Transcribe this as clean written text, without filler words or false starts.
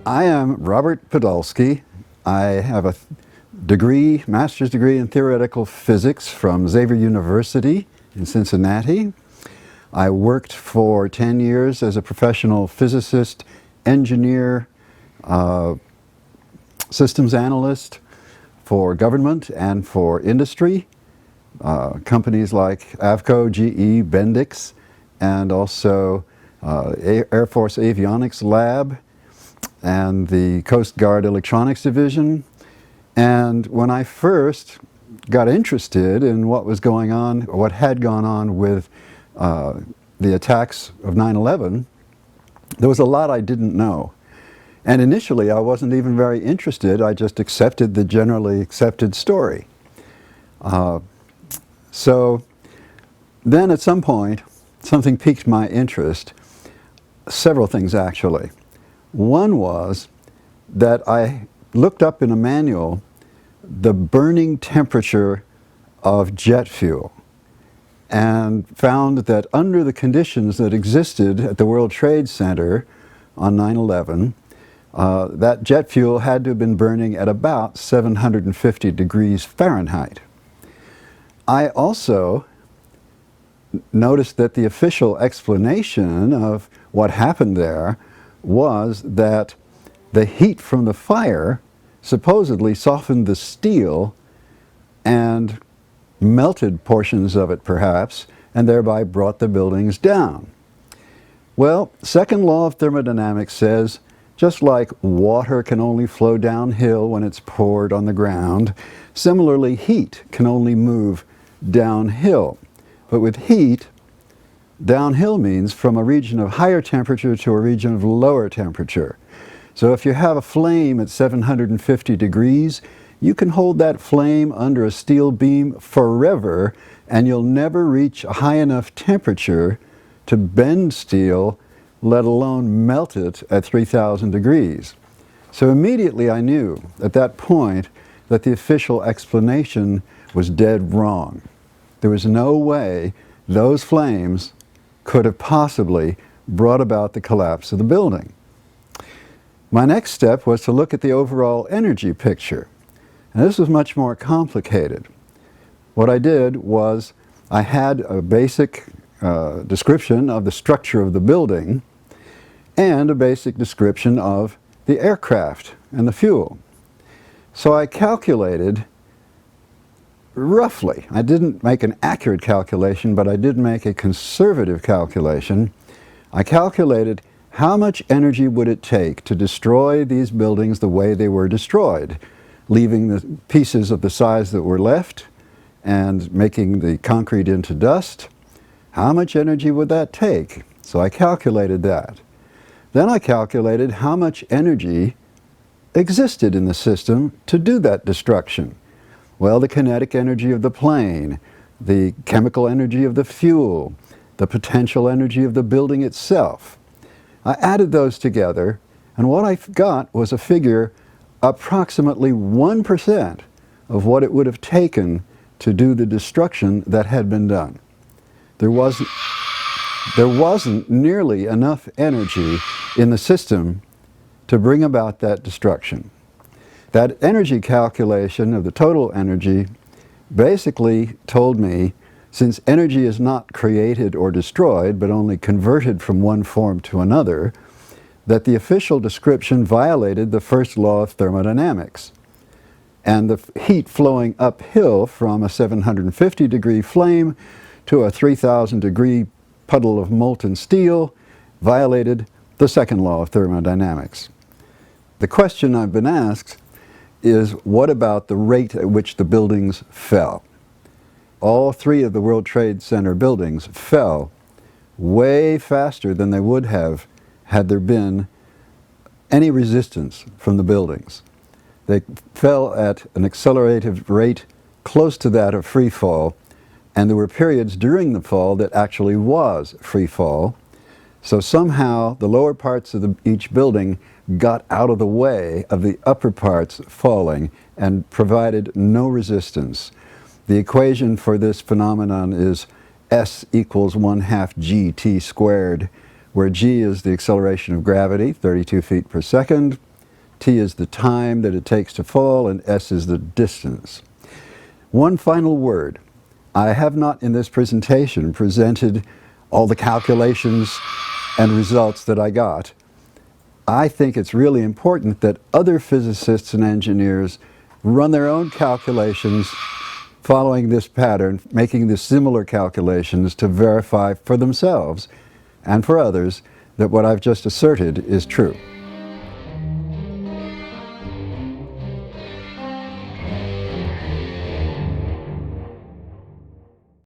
I am Robert Podolski. I have a master's degree in theoretical physics from Xavier University in Cincinnati. I worked for 10 years as a professional physicist, engineer, systems analyst for government and for industry. Companies like Avco, GE, Bendix, and also Air Force Avionics Lab and the Coast Guard Electronics Division. And when I first got interested in what was going on, or what had gone on with the attacks of 9/11, there was a lot I didn't know. And initially I wasn't even very interested, I just accepted the generally accepted story. So then at some point, something piqued my interest, several things actually. One was that I looked up in a manual the burning temperature of jet fuel and found that under the conditions that existed at the World Trade Center on 9/11, that jet fuel had to have been burning at about 750 degrees Fahrenheit. I also noticed that the official explanation of what happened there was that the heat from the fire supposedly softened the steel and melted portions of it perhaps, and thereby brought the buildings down. Well, second law of thermodynamics says just like water can only flow downhill when it's poured on the ground, similarly heat can only move downhill. But with heat, downhill means from a region of higher temperature to a region of lower temperature. So if you have a flame at 750 degrees, you can hold that flame under a steel beam forever, and you'll never reach a high enough temperature to bend steel, let alone melt it at 3,000 degrees. So immediately I knew at that point that the official explanation was dead wrong. There was no way those flames could have possibly brought about the collapse of the building. My next step was to look at the overall energy picture. And this was much more complicated. What I did was I had a basic description of the structure of the building and a basic description of the aircraft and the fuel. So I calculated roughly, I didn't make an accurate calculation, but I did make a conservative calculation. I calculated how much energy would it take to destroy these buildings the way they were destroyed, leaving the pieces of the size that were left and making the concrete into dust. How much energy would that take? So I calculated that. Then I calculated how much energy existed in the system to do that destruction. Well, the kinetic energy of the plane, the chemical energy of the fuel, the potential energy of the building itself. I added those together, and what I got was a figure approximately 1% of what it would have taken to do the destruction that had been done. There wasn't nearly enough energy in the system to bring about that destruction. That energy calculation of the total energy basically told me, since energy is not created or destroyed, but only converted from one form to another, that the official description violated the first law of thermodynamics. And the heat flowing uphill from a 750 degree flame to a 3,000 degree puddle of molten steel violated the second law of thermodynamics. The question I've been asked is, what about the rate at which the buildings fell? All three of the World Trade Center buildings fell way faster than they would have had there been any resistance from the buildings. They fell at an accelerated rate close to that of free fall, and there were periods during the fall that actually was free fall. So somehow the lower parts of each building got out of the way of the upper parts falling and provided no resistance. The equation for this phenomenon is S equals 1/2 gt squared, where g is the acceleration of gravity, 32 feet per second, T is the time that it takes to fall, and S is the distance. One final word. I have not in this presentation presented all the calculations and results that I got. I think it's really important that other physicists and engineers run their own calculations following this pattern, making the similar calculations to verify for themselves and for others that what I've just asserted is true.